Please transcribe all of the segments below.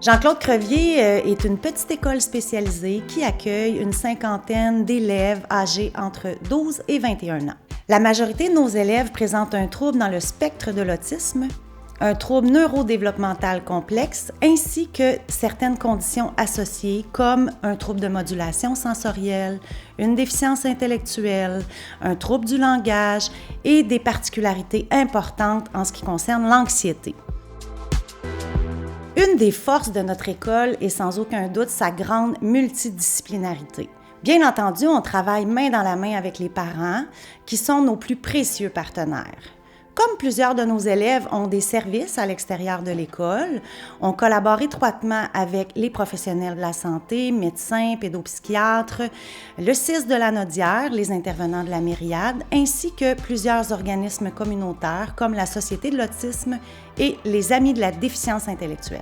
Jean-Claude Crevier est une petite école spécialisée qui accueille une cinquantaine d'élèves âgés entre 12 et 21 ans. La majorité de nos élèves présentent un trouble dans le spectre de l'autisme, un trouble neurodéveloppemental complexe, ainsi que certaines conditions associées comme un trouble de modulation sensorielle, une déficience intellectuelle, un trouble du langage et des particularités importantes en ce qui concerne l'anxiété. Une des forces de notre école est sans aucun doute sa grande multidisciplinarité. Bien entendu, on travaille main dans la main avec les parents, qui sont nos plus précieux partenaires. Comme plusieurs de nos élèves ont des services à l'extérieur de l'école, on collabore étroitement avec les professionnels de la santé, médecins, pédopsychiatres, le CIS de la Naudière, les intervenants de la Myriade, ainsi que plusieurs organismes communautaires comme la Société de l'autisme et les Amis de la déficience intellectuelle.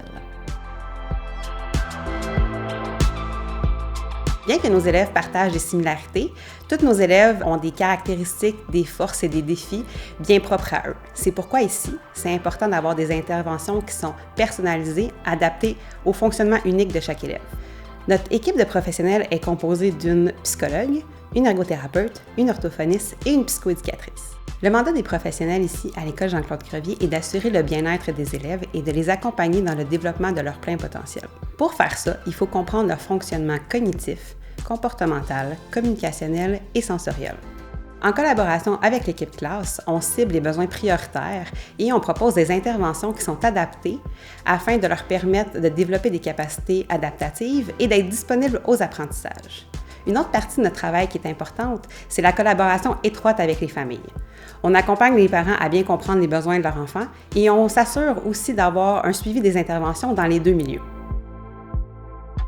Bien que nos élèves partagent des similarités, tous nos élèves ont des caractéristiques, des forces et des défis bien propres à eux. C'est pourquoi ici, c'est important d'avoir des interventions qui sont personnalisées, adaptées au fonctionnement unique de chaque élève. Notre équipe de professionnels est composée d'une psychologue, une ergothérapeute, une orthophoniste et une psychoéducatrice. Le mandat des professionnels ici à l'École Jean-Claude Crevier est d'assurer le bien-être des élèves et de les accompagner dans le développement de leur plein potentiel. Pour faire ça, il faut comprendre leur fonctionnement cognitif, comportemental, communicationnel et sensoriel. En collaboration avec l'équipe classe, on cible les besoins prioritaires et on propose des interventions qui sont adaptées afin de leur permettre de développer des capacités adaptatives et d'être disponibles aux apprentissages. Une autre partie de notre travail qui est importante, c'est la collaboration étroite avec les familles. On accompagne les parents à bien comprendre les besoins de leur enfant et on s'assure aussi d'avoir un suivi des interventions dans les deux milieux.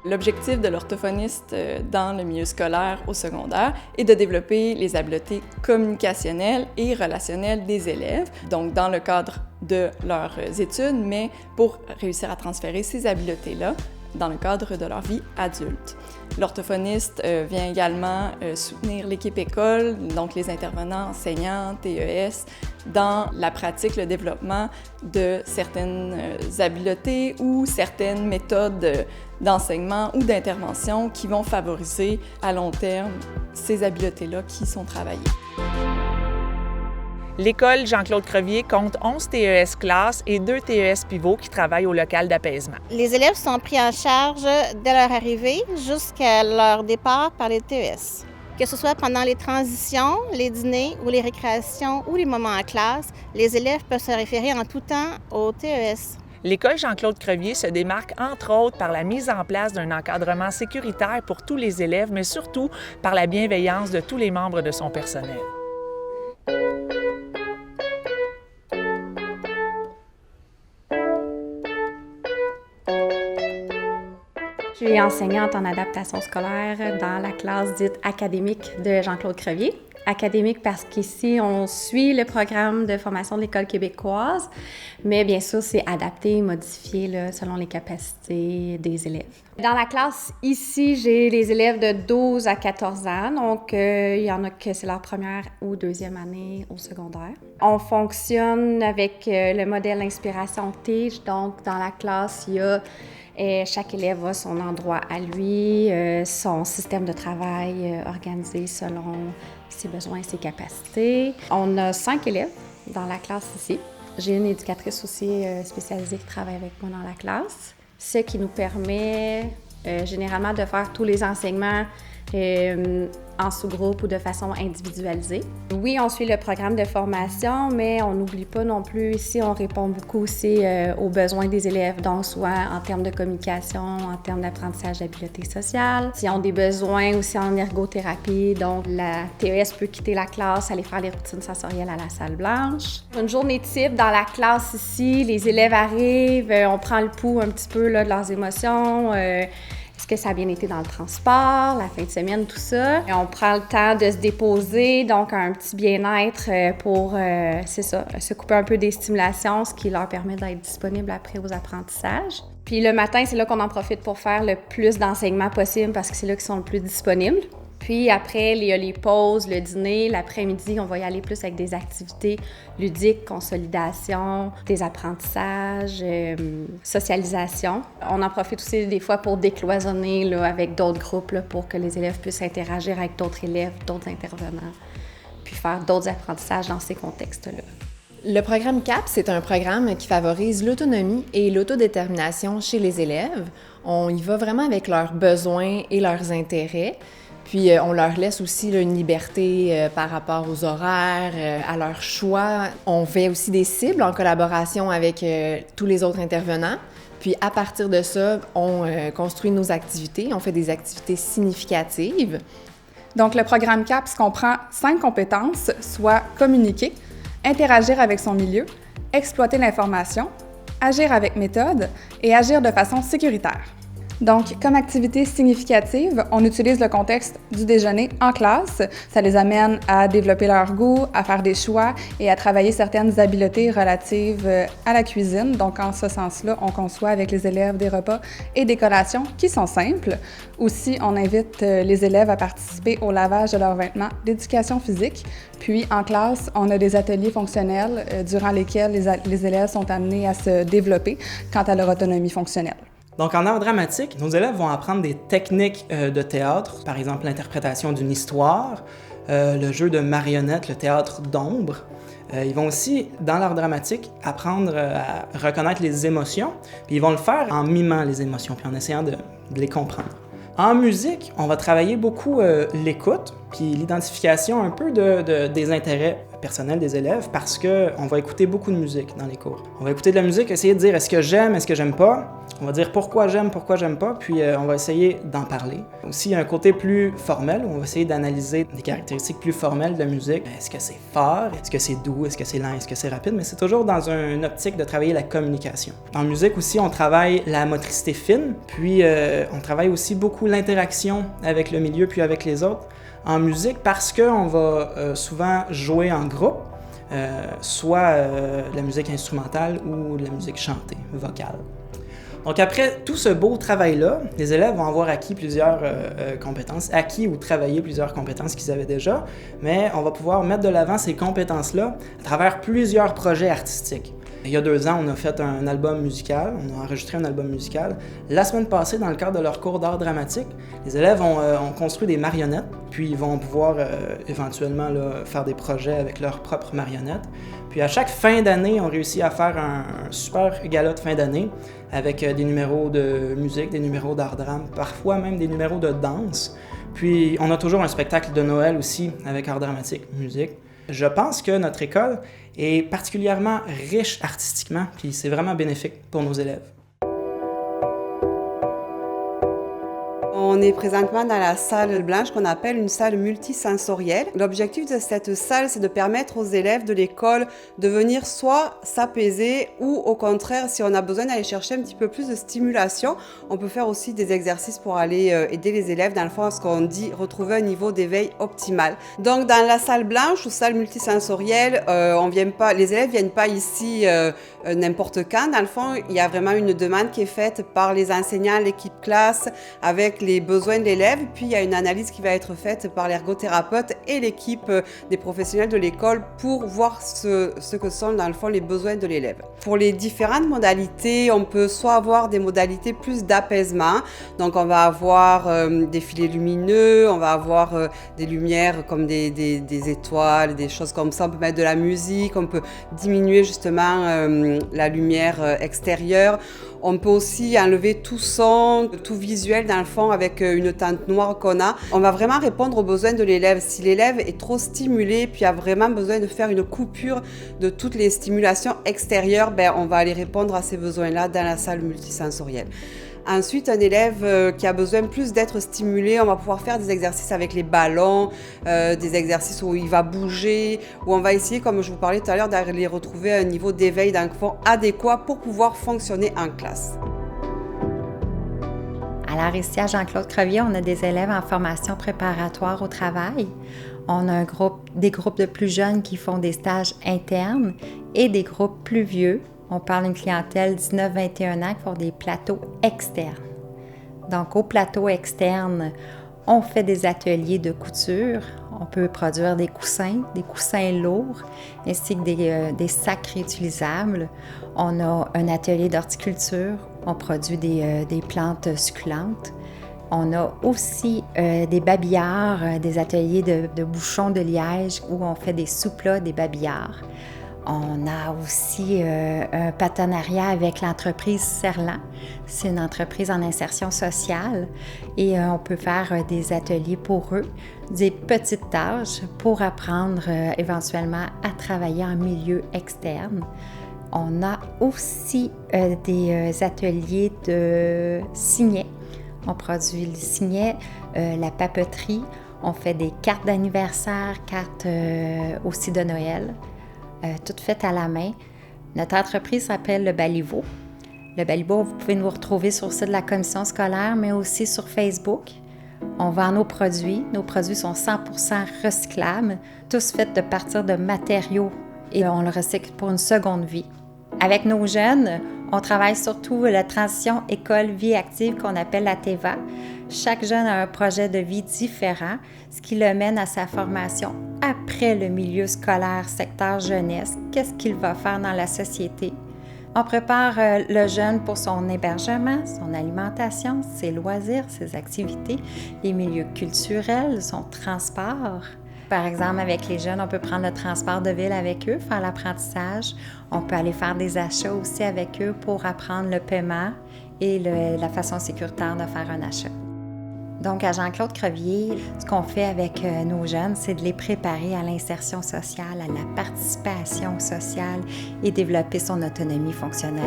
L'objectif de l'orthophoniste dans le milieu scolaire au secondaire est de développer les habiletés communicationnelles et relationnelles des élèves, donc dans le cadre de leurs études, mais pour réussir à transférer ces habiletés-là dans le cadre de leur vie adulte. L'orthophoniste vient également soutenir l'équipe école, donc les intervenants enseignants, TES, dans la pratique, le développement de certaines habiletés ou certaines méthodes d'enseignement ou d'intervention qui vont favoriser à long terme ces habiletés-là qui sont travaillées. L'École Jean-Claude Crevier compte 11 TES classes et 2 TES pivots qui travaillent au local d'apaisement. Les élèves sont pris en charge dès leur arrivée jusqu'à leur départ par les TES. Que ce soit pendant les transitions, les dîners ou les récréations ou les moments en classe, les élèves peuvent se référer en tout temps au TES. L'École Jean-Claude Crevier se démarque entre autres par la mise en place d'un encadrement sécuritaire pour tous les élèves, mais surtout par la bienveillance de tous les membres de son personnel. Je suis enseignante en adaptation scolaire dans la classe dite académique de Jean-Claude Crevier. Académique parce qu'ici, on suit le programme de formation de l'École québécoise, mais bien sûr, c'est adapté, modifié là, selon les capacités des élèves. Dans la classe ici, j'ai les élèves de 12 à 14 ans, donc il y en a que c'est leur première ou deuxième année au secondaire. On fonctionne avec le modèle Inspiration Teach, donc dans la classe, il y a chaque élève a son endroit à lui, son système de travail organisé selon ses besoins et ses capacités. On a 5 élèves dans la classe ici. J'ai une éducatrice aussi spécialisée qui travaille avec moi dans la classe, ce qui nous permet généralement de faire tous les enseignements en sous-groupe ou de façon individualisée. Oui, on suit le programme de formation, mais on n'oublie pas non plus, ici, on répond beaucoup aussi aux besoins des élèves, donc soit en termes de communication, en termes d'apprentissage d'habiletés sociales. S'ils ont des besoins aussi en ergothérapie, donc la TES peut quitter la classe, aller faire les routines sensorielles à la salle blanche. Une journée type dans la classe ici, les élèves arrivent, on prend le pouls un petit peu là, de leurs émotions, est-ce que ça a bien été dans le transport, la fin de semaine, tout ça. Et on prend le temps de se déposer, donc un petit bien-être pour, c'est ça, se couper un peu des stimulations, ce qui leur permet d'être disponible après aux apprentissages. Puis le matin, c'est là qu'on en profite pour faire le plus d'enseignements possible parce que c'est là qu'ils sont le plus disponibles. Puis après, il y a les pauses, le dîner. L'après-midi, on va y aller plus avec des activités ludiques, consolidation, des apprentissages, socialisation. On en profite aussi des fois pour décloisonner là, avec d'autres groupes là, pour que les élèves puissent interagir avec d'autres élèves, d'autres intervenants, puis faire d'autres apprentissages dans ces contextes-là. Le programme CAP, c'est un programme qui favorise l'autonomie et l'autodétermination chez les élèves. On y va vraiment avec leurs besoins et leurs intérêts. Puis on leur laisse aussi là, une liberté par rapport aux horaires, à leur choix. On fait aussi des cibles en collaboration avec tous les autres intervenants. Puis à partir de ça, on construit nos activités, on fait des activités significatives. Donc le programme CAPS comprend 5 compétences, soit communiquer, interagir avec son milieu, exploiter l'information, agir avec méthode et agir de façon sécuritaire. Donc, comme activité significative, on utilise le contexte du déjeuner en classe. Ça les amène à développer leur goût, à faire des choix et à travailler certaines habiletés relatives à la cuisine. Donc, en ce sens-là, on conçoit avec les élèves des repas et des collations qui sont simples. Aussi, on invite les élèves à participer au lavage de leurs vêtements d'éducation physique. Puis, en classe, on a des ateliers fonctionnels durant lesquels les élèves sont amenés à se développer quant à leur autonomie fonctionnelle. Donc, en art dramatique, nos élèves vont apprendre des techniques de théâtre, par exemple l'interprétation d'une histoire, le jeu de marionnettes, le théâtre d'ombre. Ils vont aussi, dans l'art dramatique, apprendre à reconnaître les émotions, puis ils vont le faire en mimant les émotions, puis en essayant de les comprendre. En musique, on va travailler beaucoup l'écoute, puis l'identification un peu des intérêts personnels des élèves, parce qu'on va écouter beaucoup de musique dans les cours. On va écouter de la musique, essayer de dire est-ce que j'aime pas. On va dire pourquoi j'aime pas, puis on va essayer d'en parler. Aussi, il y a un côté plus formel, où on va essayer d'analyser des caractéristiques plus formelles de la musique. Est-ce que c'est fort? Est-ce que c'est doux? Est-ce que c'est lent? Est-ce que c'est rapide? Mais c'est toujours dans une optique de travailler la communication. En musique aussi, on travaille la motricité fine, puis on travaille aussi beaucoup l'interaction avec le milieu puis avec les autres. En musique, parce qu'on va souvent jouer en groupe, soit la musique instrumentale ou la musique chantée, vocale. Donc après tout ce beau travail-là, les élèves vont avoir acquis plusieurs compétences, acquis ou travaillé plusieurs compétences qu'ils avaient déjà, mais on va pouvoir mettre de l'avant ces compétences-là à travers plusieurs projets artistiques. Il y a 2 ans, on a fait un album musical, on a enregistré un album musical. La semaine passée, dans le cadre de leur cours d'art dramatique, les élèves ont construit des marionnettes, puis ils vont pouvoir éventuellement là, faire des projets avec leurs propres marionnettes. Puis à chaque fin d'année, on réussit à faire un super gala de fin d'année avec des numéros de musique, des numéros d'art drame, parfois même des numéros de danse. Puis on a toujours un spectacle de Noël aussi avec art dramatique, musique. Je pense que notre école est particulièrement riche artistiquement, puis c'est vraiment bénéfique pour nos élèves. On est présentement dans la salle blanche qu'on appelle une salle multisensorielle. L'objectif de cette salle, c'est de permettre aux élèves de l'école de venir soit s'apaiser ou au contraire, si on a besoin d'aller chercher un petit peu plus de stimulation, on peut faire aussi des exercices pour aller aider les élèves dans le fond, ce qu'on dit retrouver un niveau d'éveil optimal. Donc dans la salle blanche ou salle multisensorielle, les élèves viennent pas ici n'importe quand. Dans le fond, il y a vraiment une demande qui est faite par les enseignants, l'équipe classe, avec les besoins de l'élève, puis il y a une analyse qui va être faite par l'ergothérapeute et l'équipe des professionnels de l'école pour voir ce que sont dans le fond les besoins de l'élève. Pour les différentes modalités, on peut soit avoir des modalités plus d'apaisement, donc on va avoir des filets lumineux, on va avoir des lumières comme des étoiles, des choses comme ça, on peut mettre de la musique, on peut diminuer justement la lumière extérieure. On peut aussi enlever tout son, tout visuel dans le fond avec une teinte noire qu'on a. On va vraiment répondre aux besoins de l'élève. Si l'élève est trop stimulé puis a vraiment besoin de faire une coupure de toutes les stimulations extérieures, on va aller répondre à ces besoins-là dans la salle multisensorielle. Ensuite, un élève qui a besoin plus d'être stimulé, on va pouvoir faire des exercices avec les ballons, des exercices où il va bouger, où on va essayer, comme je vous parlais tout à l'heure, d'aller retrouver un niveau d'éveil adéquat pour pouvoir fonctionner en classe. Alors ici à Jean-Claude Crevier, on a des élèves en formation préparatoire au travail. On a des groupes de plus jeunes qui font des stages internes et des groupes plus vieux. On parle d'une clientèle 19-21 ans qui font des plateaux externes. Donc, au plateau externe, On fait des ateliers de couture. On peut produire des coussins lourds, ainsi que des sacs réutilisables. On a un atelier d'horticulture. On produit des plantes succulentes. On a aussi des babillards, des ateliers de bouchons de liège où on fait des sous-plats, des babillards. On a aussi un partenariat avec l'entreprise Cerlan. C'est une entreprise en insertion sociale et on peut faire des ateliers pour eux, des petites tâches pour apprendre éventuellement à travailler en milieu externe. On a aussi des ateliers de signets. On produit le signet, la papeterie. On fait des cartes d'anniversaire, cartes aussi de Noël. Toutes faites à la main. Notre entreprise s'appelle Le Baliveau. Le Baliveau, vous pouvez nous retrouver sur le site de la commission scolaire, mais aussi sur Facebook. On vend nos produits. Nos produits sont 100% recyclables, tous faits de partir de matériaux et on le recycle pour une seconde vie. Avec nos jeunes, on travaille surtout la transition école-vie active qu'on appelle la TEVA. Chaque jeune a un projet de vie différent, ce qui le mène à sa formation après le milieu scolaire, secteur jeunesse. Qu'est-ce qu'il va faire dans la société? On prépare le jeune pour son hébergement, son alimentation, ses loisirs, ses activités, les milieux culturels, son transport. Par exemple, avec les jeunes, on peut prendre le transport de ville avec eux, faire l'apprentissage. On peut aller faire des achats aussi avec eux pour apprendre le paiement et la façon sécuritaire de faire un achat. Donc, à Jean-Claude Crevier, ce qu'on fait avec nos jeunes, c'est de les préparer à l'insertion sociale, à la participation sociale et développer son autonomie fonctionnelle.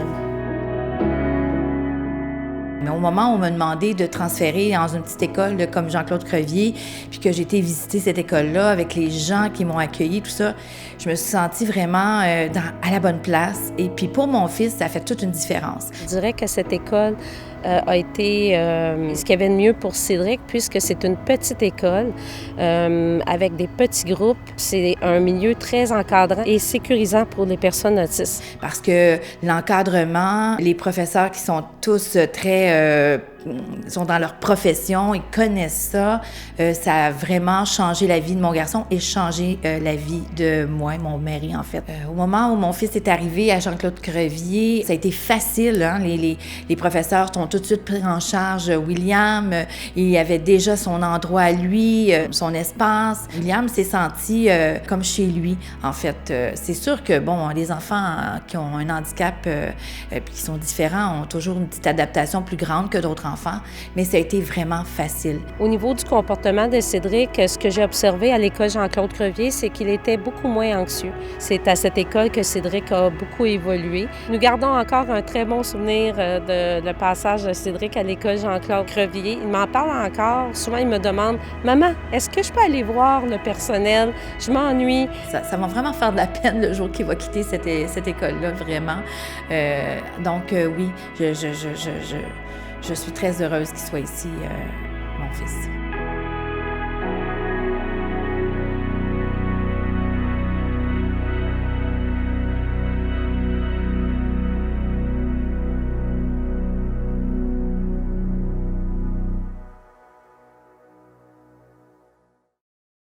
Mais au moment où on m'a demandé de transférer dans une petite école comme Jean-Claude Crevier, puis que j'ai été visiter cette école-là avec les gens qui m'ont accueilli, tout ça, je me suis sentie vraiment à la bonne place. Et puis pour mon fils, ça a fait toute une différence. Je dirais que cette école a été ce qu'il y avait de mieux pour Cédric, puisque c'est une petite école avec des petits groupes. C'est un milieu très encadrant et sécurisant pour les personnes autistes. Parce que l'encadrement, les professeurs qui sont tous très sont dans leur profession, ils connaissent ça. Ça a vraiment changé la vie de mon garçon et changé la vie de moi et mon mari, en fait. Au moment où mon fils est arrivé à Jean-Claude Crevier, ça a été facile. Hein? Les professeurs ont tout de suite pris en charge William. Il avait déjà son endroit à lui, son espace. William s'est senti comme chez lui, en fait. C'est sûr que, bon, les enfants qui ont un handicap puis qui sont différents ont toujours une petite adaptation plus grande que d'autres enfants, mais ça a été vraiment facile. Au niveau du comportement de Cédric, ce que j'ai observé à l'école Jean-Claude Crevier, c'est qu'il était beaucoup moins anxieux. C'est à cette école que Cédric a beaucoup évolué. Nous gardons encore un très bon souvenir de le passage de Cédric à l'école Jean-Claude Crevier. Il m'en parle encore. Souvent, il me demande « Maman, est-ce que je peux aller voir le personnel? Je m'ennuie. » Ça va vraiment faire de la peine le jour qu'il va quitter cette école-là, vraiment. Donc, oui, je suis très heureuse qu'il soit ici, mon fils.